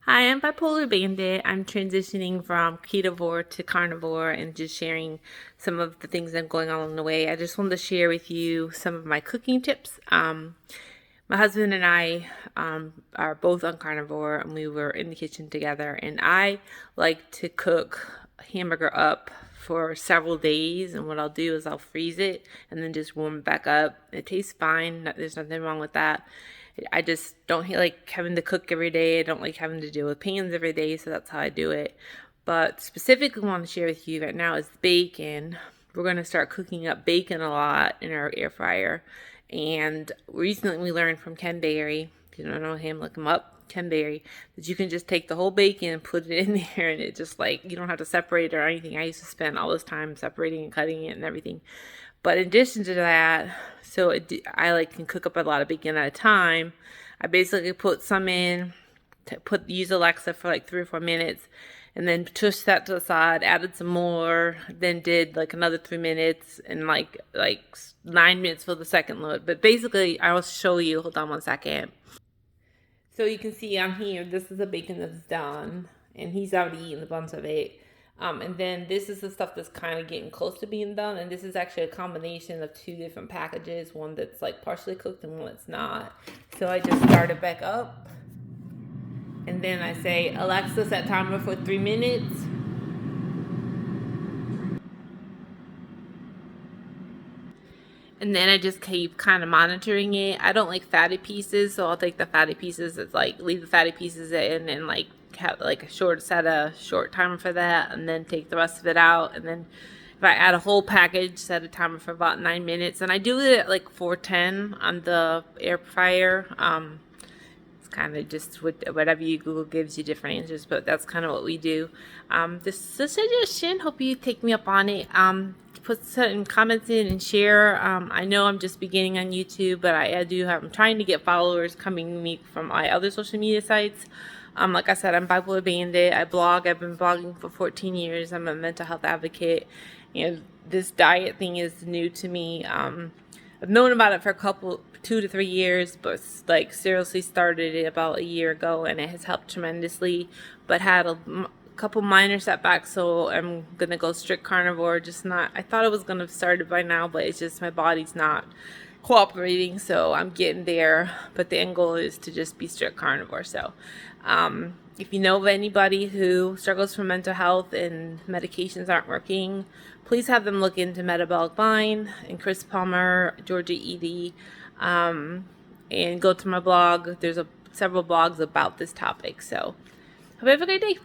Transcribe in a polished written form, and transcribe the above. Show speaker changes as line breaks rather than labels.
Hi, I'm Bipolar Bandit. I'm transitioning from Ketovore to Carnivore and just sharing some of the things that are going on along the way. I just wanted to share with you some of my cooking tips. My husband and I are both on Carnivore, and we were in the kitchen together. And I like to cook hamburger up for several days, and what I'll do is I'll freeze it and then just warm it back up. It tastes fine. There's nothing wrong with that. I just don't like having to cook every day. I don't like having to deal with pans every day, so that's how I do it. But specifically want to share with you right now is bacon. We're going to start cooking up bacon a lot in our air fryer. And recently we learned from Ken Berry, if you don't know him, look him up, Ken Berry, that you can just take the whole bacon and put it in there, and it just like, you don't have to separate it or anything. I used to spend all this time separating and cutting it and everything. But in addition to that, I can cook up a lot of bacon at a time. I basically put some in, use Alexa for like 3 or 4 minutes, and then pushed that to the side, added some more, then did like another 3 minutes, and like 9 minutes for the second load. But basically, I will show you. Hold on one second. So you can see on here, this is the bacon that's done, and he's already eaten a bunch of it. And then this is the stuff that's kind of getting close to being done, and this is actually a combination of two different packages, one that's like partially cooked and one that's not. So I just start it back up, and then I say, Alexa, set timer for 3 minutes. And then I just keep kind of monitoring it. I don't like fatty pieces, so I'll take the fatty pieces. It's like leave the fatty pieces in and like have like set a short timer for that, and then take the rest of it out. And then if I add a whole package, set a timer for about 9 minutes. And I do it at like 410 on the air fryer. It's kind of just whatever you Google gives you different answers, but that's kind of what we do. This is a suggestion. Hope you take me up on it. Put some comments in and share. I know I'm just beginning on YouTube, but I'm trying to get followers coming to me from my other social media sites. Like I said, I'm Bipolar Bandit. I blog. I've been blogging for 14 years. I'm a mental health advocate. And this diet thing is new to me. I've known about it for 2 to 3 years, but like seriously started it about a year ago, and it has helped tremendously, but had a couple minor setbacks, so I'm gonna go strict carnivore. I thought I was gonna have started by now, but it's just my body's not cooperating, so I'm getting there. But the end goal is to just be strict carnivore. So if you know of anybody who struggles with mental health and medications aren't working, please have them look into Metabolic Mind and Chris Palmer, Georgia Edie, and go to my blog. There's several blogs about this topic. So hope you have a great day.